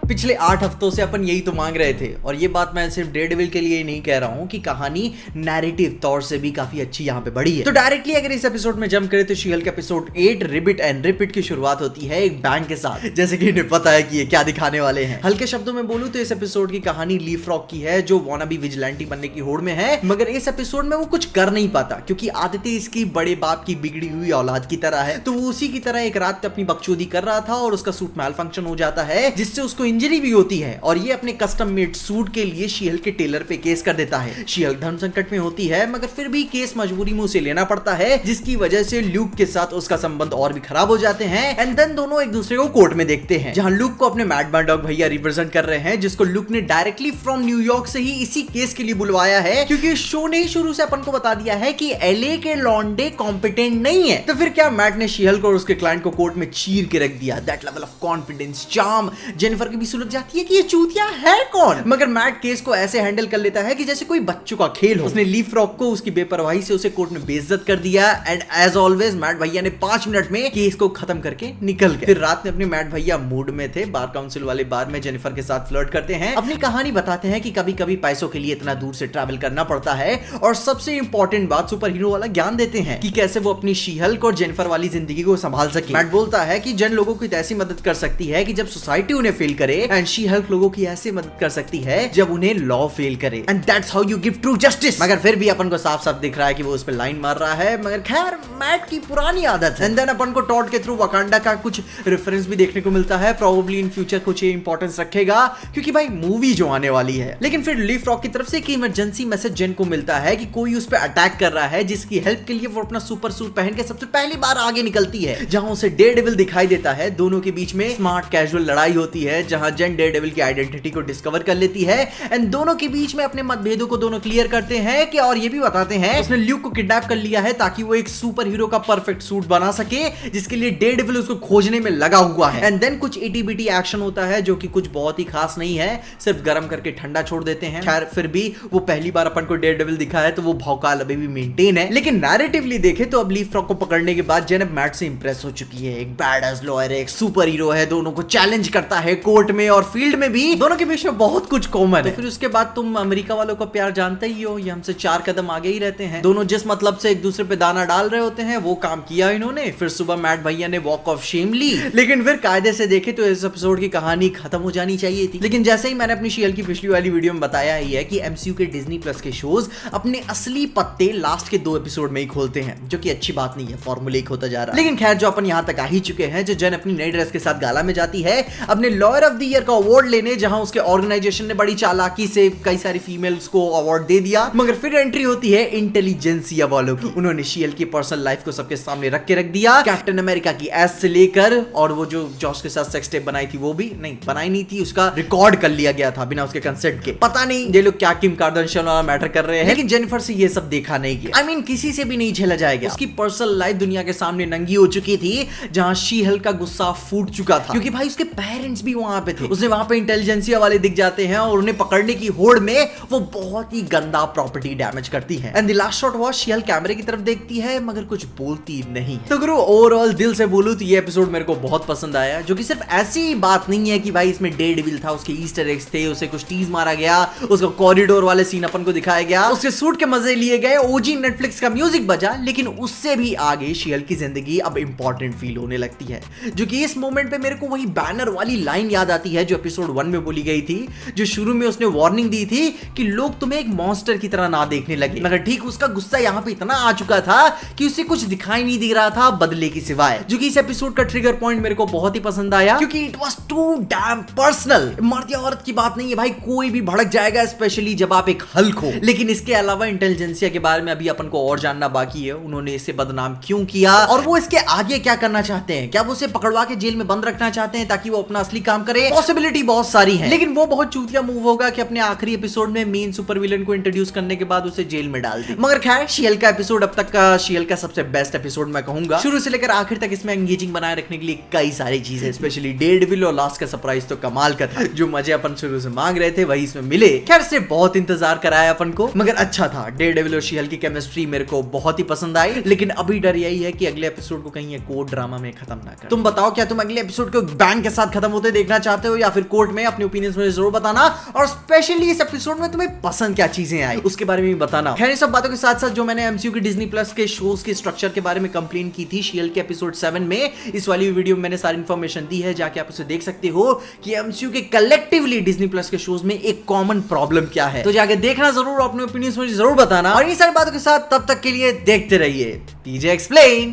पिछले 8 हफ्तों से अपन यही तो मांग रहे थे, और ये बात मैं सिर्फ डेयरडेविल के लिए नहीं कह रहा हूँ कि कहानी नैरेटिव तौर से भी काफी अच्छी यहाँ पे बढ़ी है। तो डायरेक्टली अगर इस एपिसोड में जंप करें तो she Hulk episode 8 रिबिट and repeat की शुरुआत होती है एक बैंग के साथ, जैसे कि इन्हें पता है कि ये क्या दिखाने वाले हैं। हल्के शब्दों में बोलूं तो इस एपिसोड की कहानी ली फ्रॉग की है, जो वानाबी विजिलेंटी बनने की होड़ में है, मगर इस एपिसोड में वो कुछ कर नहीं पाता क्योंकि आदतें इसकी बड़े बाप की बिगड़ी हुई औलाद की तरह है। तो वो उसी की तरह एक रात अपनी बकचोदी कर रहा था और उसका सूट मैल फंक्शन हो जाता है, जिससे उसको इंजरी भी होती है और ये अपने कस्टम मेड सूट के लिए शी हल्क के टेलर पे केस कर देता है। शी हल्क धर्म संकट में होती है, मगर फिर भी केस मजबूरी में उसे लेना पड़ता है, जिसकी वजह से ल्यूक के साथ उसका संबंध और भी खराब हो जाते हैं। एंड देन दोनों एक दूसरे को कोर्ट में देखते हैं, जहां लूक को अपने मैड मर्डॉक भैया रिप्रेजेंट कर रहे हैं, जिसको लूक ने डायरेक्टली फ्रॉम न्यूयॉर्क से ही इसी केस के लिए बुलवाया है, क्योंकि शो ने शुरू से अपन को बता दिया है कि एलए के लॉन्डे कॉम्पिटेंट नहीं है। तो फिर क्या मैट ने शी हल्क और उसके क्लाइंट को कोर्ट में चीर के रख दिया। That level of confidence, charm, Jennifer की भी सुलझ जाती है कि ये चूतिया है कौन, मगर मैट केस को ऐसे हैंडल कर लेता है कि जैसे कोई बच्चों का खेल हो। उसने ली फ्रॉग को उसकी बेपरवाही से उसे कोर्ट में बेइज्जत कर दिया एंड एज ऑलवेज मैट भैया ने 5 मिनट में केस को खत्म करके निकल गए। फिर रात में अपने मैट भैया मूड में थे, बार काउंसिल वाले बार में जेनिफर के साथ फ्लर्ट करते हैं, अपनी कहानी बताते हैं कि कभी कभी पैसों के लिए इतना दूर से ट्रैवल करना पड़ता है, और सबसे इंपॉर्टेंट बात सुपर हीरो वाला ज्ञान देते हैं कि कैसे वो अपनी शी हल्क और जेनिफर वाली जिंदगी को संभाल सके। मैट बोलता है कि जन लोगों की ऐसी मदद कर सकती है कि जब सोसाइटी उन्हें फेल करे, एंड शी हल्क लोगों की ऐसी मदद कर सकती है जब उन्हें लॉ फेल करे, and that's how you give true justice. मगर फिर भी अपन को साफ साफ दिख रहा है कि वो उस पे लाइन मार रहा है, मगर खैर मैट की पुरानी आदत है। एंड देन अपन को टॉड के थ्रू वकांडा का कुछ रेफरेंस भी देखने को मिलता है, प्रोबेबली इन फ्यूचर कुछ ये इंपॉर्टेंस रखेगा क्योंकि भाई मूवी जो आने वाली है। लेकिन फिर ली फ्रॉग की तरफ से एक इमरजेंसी मैसेज जेन को मिलता है कि कोई उस पे अटैक कर रहा है, जिसकी हेल्प के लिए वो अपना सुपर सूट पहन के सबसे पहली बार आगे निकलती है, जहां उसे डेयरडेविल दिखाई देता है। दोनों के बीच में स्मार्ट कैजुअल लड़ाई होती है, जहां जेन डेयरडेविल की आइडेंटिटी को डिस्कवर कर लेती है, एंड दोनों के बीच में अपने मतभेदों को दोनों क्लियर करते हैं कि, और ये भी बताते हैं उसने ल्यूक को किडनैप कर लिया है ताकि वो एक सुपर हीरो का परफेक्ट सूट बना सके, जिसके लिए डेयरडेविल उसको खोजने में लगा हुआ है। एंड देन कुछ इटी-बिटी एक्शन होता है जो कि कुछ बहुत ही खास नहीं है, सिर्फ गर्म करके ठंडा छोड़ देते हैं। खैर फिर भी वो पहली बार अपन को डेयरडेविल दिखा है तो वो भौकाल अभी भी मेंटेन है। लेकिन नैरेटिवली देखे तो अब ली फ्रॉग को पकड़ने के बाद जेन मैट से इंप्रेस हो चुकी है। एक बैडएस लॉयर है, एक सुपर हीरो है, दोनों को चैलेंज करता है कोर्ट में और फील्ड में भी, दोनों के बीच में बहुत कुछ कॉमन है। तो फिर उसके बाद तुम अमेरिका वालों का प्यार जानते ही हो, ये हमसे 4 कदम आगे ही रहते हैं। दोनों जिस मतलब से एक दूसरे पे दाना डाल रहे होते हैं वो काम किया इन्होंने। फिर सुबह मैट भैया ने वॉक ऑफ शेम ली, लेकिन फिर कायदे से देखे तो इस एपिसोड की कहानी खत्म हो जानी चाहिए थी। लेकिन जैसे ही मैंने अपनी शी हल्क की पिछली वाली वीडियो में बताया ही है कि एमसीयू के डिज्नी प्लस के शोज अपने असली पत्ते लास्ट के 2 एपिसोड में ही खोलते हैं, जो कि अच्छी बात नहीं है, फॉर्मूलेक होता जा रहा है। लेकिन खैर जो अपन यहां तक आ ही चुके हैं, जो जेन अपनी नई ड्रेस के साथ गाला में जाती है अपने लॉयर ऑफ द ईयर का अवार्ड लेने, जहां उसके ऑर्गेनाइजेशन ने बड़ी चालाकी से कई सारी फीमेल्स को अवार्ड दे दिया, मगर फिर एंट्री होती है इंटेलिजेंसिया वालों की। उन्होंने शी हल्क की पर्सनल लाइफ को सबके सामने रख दिया, कैप्टन अमेरिका की एस से लेकर, और वो जो जॉस के साथ सेक्स टेप बनाई थी वो भी नहीं बनाई नहीं थी, उसका रिकॉर्ड कर लिया गया था बिना उसके कंसेंट के। पता नहीं ये लोग क्या किम कार्दाशियन वाला मैटर कर रहे हैं, लेकिन जेनिफर से ये सब देखा नहीं गया। आई मीन किसी से भी नहीं झेला जाएगा। उसकी पर्सनल लाइफ दुनिया के सामने नंगी हो चुकी थी, जहां शी हल्क का गुस्सा फूट चुका था, क्योंकि भाई उसके पेरेंट्स भी वहां पे थे। उसे वहां पे इंटेलिजेंसिया वाले दिख जाते हैं और उन्हें पकड़ने की होड़ में वो बहुत ही गंदा प्रॉपर्टी डैमेज करती है। एंड द लास्ट शॉट हुआ शी हल्क कैमरे की तरफ देखती है मगर कुछ बोलती नहीं। तो गुरु ओवरऑल दिल से बोलूं तो ये एपिसोड मेरे को बहुत पसंद आया, जो कि सिर्फ ऐसी बात नहीं है कि भाई इसमें डेयरडेविल था, उसके ईस्टर एग्स थे, उसे कुछ टीज मारा गया, उसका कॉरिडोर वाले सीन अपन को दिखाया गया, उसके सूट के मजे लिए गए, ओजी नेटफ्लिक्स का म्यूजिक बजा, लेकिन उससे भी आगे शी हल्क की जिंदगी अब इंपॉर्टेंट फील होने लगती है। जो कि इस मोमेंट पे मेरे को वही बैनर वाली लाइन याद आती है जो एपिसोड 1 में बोली गई थी, जो शुरू में उसने वार्निंग दी थी कि लोग तुम्हें एक मॉन्स्टर की तरह ना देखने लगे, मगर ठीक उसका गुस्सा यहाँ पे इतना आ चुका था कि उसे कुछ दिखाई नहीं दे रहा था बदले की सिवाय। जो कि इस एपिसोड का ट्रिगर पॉइंट मेरे को बहुत ही पसंद आया, क्योंकि it was too damn personal. मर्द या औरत की बात नहीं है भाई, कोई भी भड़क जाएगा, स्पेशली जब आप एक हल्क हो। लेकिन इसके अलावा इंटेलिजेंसिया के बारे में अभी अपन को और जानना बाकी है, उन्होंने इसे बदनाम क्यों किया और वो इसके आगे क्या करना चाहते हैं। क्या वो उसे पकड़वा के जेल में बंद रखना चाहते हैं ताकि वो अपना असली काम करे? पॉसिबिलिटी बहुत सारी है, लेकिन वो बहुत चूतिया मूव होगा कि अपने आखिरी एपिसोड में मेन सुपर विलन को इंट्रोड्यूस करने के बाद उसे जेल में डाल दे। मगर खैर शी हल्क का एपिसोड अब तक का शी हल्क का सबसे बेस्ट एपिसोड मैं कहूंगा। शुरू से लेकर आखिर तक इसमें एंगेजिंग बनाए रखने के लिए कई सारी चीजें, स्पेशली डेयरडेविल और लास्ट का सरप्राइज तो कमाल का था। जो मजे अपन शुरू से मांग रहे थे वही इसमें मिले। खैर से बहुत इंतजार कराया अपन को, मगर अच्छा था। डेयरडेविल और शी हल्क की केमिस्ट्री मेरे को बहुत ही पसंद आई, लेकिन अभी डर यही है कि अगले एपिसोड को कहीं कोर्ट ड्रामा में खत्म ना कर। तुम बताओ क्या तुम अगले एपिसोड को बैंग के साथ खत्म होते देखना चाहते चाहते हो या फिर कोर्ट में, अपने ओपिनियंस मुझे जरूर बताना। और स्पेशली इस एपिसोड में तुम्हें पसंद क्या चीजें आई उसके बारे में भी बताना। खैर सब बातों के साथ साथ जो मैंने एमसीयू की डिज्नी प्लस के शोज के स्ट्रक्चर के बारे में कंप्लेन की थी शीएल के एपिसोड 7 में, इस वाली वीडियो में मैंने सारी इंफॉर्मेशन दी है, जाके आप उसे देख सकते हो कि एमसीयू के कलेक्टिवली डिज्नी प्लस के शोज में एक कॉमन प्रॉब्लम क्या है। तो जाके देखना जरूर, अपने ओपिनियंस मुझे जरूर बताना। और इन सारी बातों के साथ तब तक के लिए देखते रहिए टीजे एक्सप्लेन।